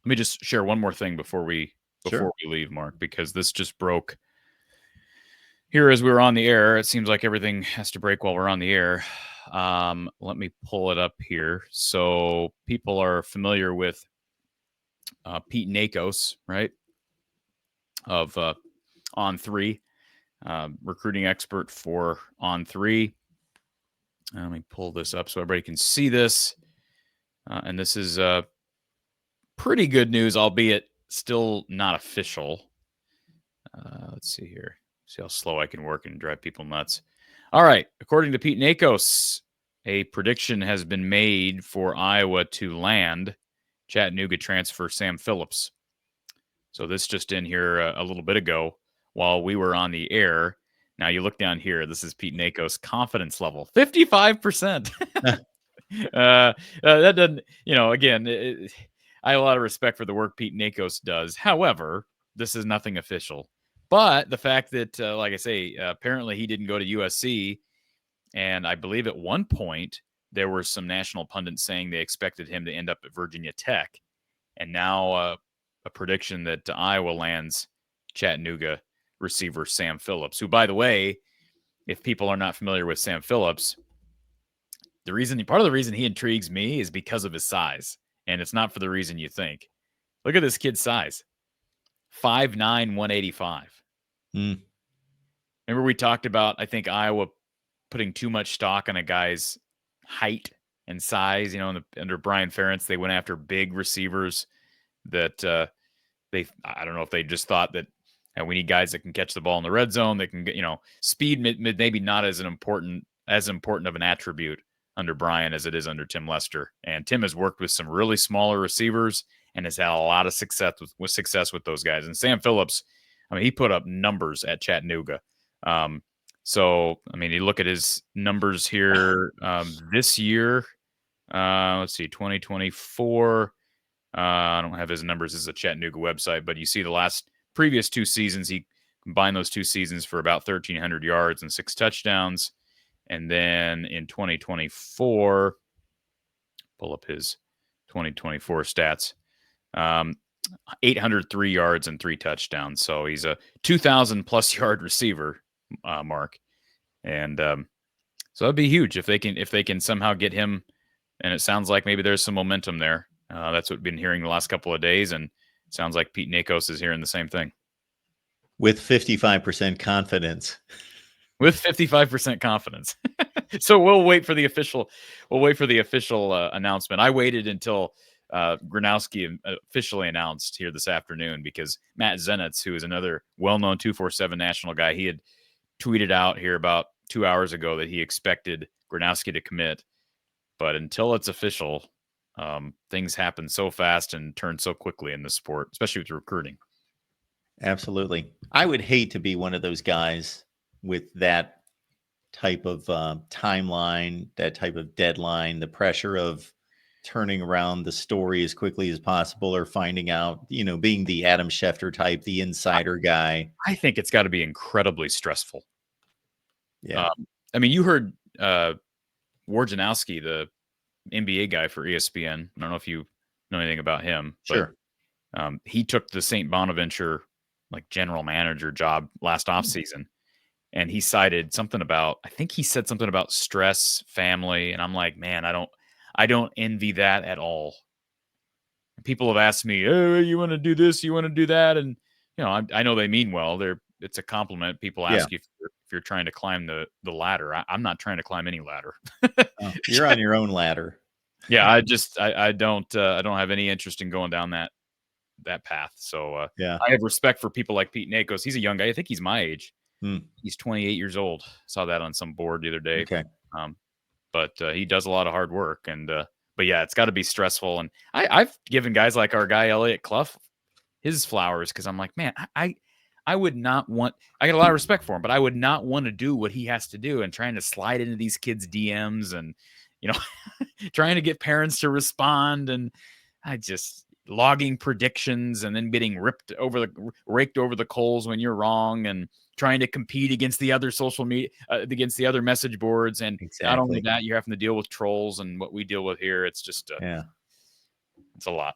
Let me just share one more thing before we Sure. leave, Mark, because this just broke here as we were on the air. It seems like everything has to break while we're on the air. Let me pull it up here. So people are familiar with Pete Nakos, right? Of On3, recruiting expert for On3. Let me pull this up so everybody can see this. And this is pretty good news, albeit still not official. Let's see here. See how slow I can work and drive people nuts. All right. According to Pete Nakos, a prediction has been made for Iowa to land Chattanooga transfer Sam Phillips. So this just in here a little bit ago while we were on the air. Now you look down here. This is Pete Nakos' confidence level, 55%. That doesn't, again, I have a lot of respect for the work Pete Nakos does. However, this is nothing official. But the fact that, like I say, apparently he didn't go to USC. And I believe at one point there were some national pundits saying they expected him to end up at Virginia Tech. And now a prediction that Iowa lands Chattanooga receiver Sam Phillips, who, by the way, if people are not familiar with Sam Phillips, part of the reason he intrigues me is because of his size. And it's not for the reason you think. Look at this kid's size. 5'9", 185. Remember we talked about, I think, Iowa putting too much stock on a guy's height and size. Under Brian Ferentz, they went after big receivers that I don't know if they just thought that we need guys that can catch the ball in the red zone. They can get, speed maybe not as important of an attribute under Brian as it is under Tim Lester. And Tim has worked with some really smaller receivers and has had a lot of success with those guys. And Sam Phillips, he put up numbers at Chattanooga. So, you look at his numbers here this year. Let's see, 2024. I don't have his numbers as a Chattanooga website, but you see the previous 2 seasons, he combined those 2 seasons for about 1,300 yards and 6 touchdowns. And then in 2024, pull up his 2024 stats, 803 yards and 3 touchdowns. So he's a 2,000-plus yard receiver, Mark. And so that'd be huge if they can somehow get him. And it sounds like maybe there's some momentum there. That's what we've been hearing the last couple of days. And it sounds like Pete Nakos is hearing the same thing. With 55% confidence. With 55% confidence. So we'll wait for the official announcement. I waited until Gronowski officially announced here this afternoon because Matt Zenitz, who is another well-known 247 national guy, he had tweeted out here about 2 hours ago that he expected Gronowski to commit. But until it's official, things happen so fast and turn so quickly in this sport, especially with recruiting. Absolutely. I would hate to be one of those guys with that type of timeline, that type of deadline, the pressure of turning around the story as quickly as possible or finding out, being the Adam Schefter type, the insider guy. I think it's got to be incredibly stressful. Yeah. You heard Wojnarowski, the NBA guy for ESPN. I don't know if you know anything about him. Sure. But, he took the St. Bonaventure general manager job last offseason. And he cited something about, I think he said something about stress, family. And I'm like, man, I don't envy that at all. People have asked me, oh, you want to do this, you want to do that. And, I know they mean well. It's a compliment. People ask you if you're trying to climb the ladder. I'm not trying to climb any ladder. You're on your own ladder. Yeah. I don't have any interest in going down that path. So I have respect for people like Pete Nakos. He's a young guy. I think he's my age. He's 28 years old. Saw that on some board the other day. Okay. But he does a lot of hard work. And but yeah, it's got to be stressful. And I've given guys like our guy Elliot Clough his flowers because I'm like, man, I would not want. I got a lot of respect for him, but I would not want to do what he has to do and trying to slide into these kids' DMs and trying to get parents to respond and logging predictions and then getting raked over the coals when you're wrong and trying to compete against the other social media, against the other message boards. And not only that, you're having to deal with trolls and what we deal with here. It's just, it's a lot.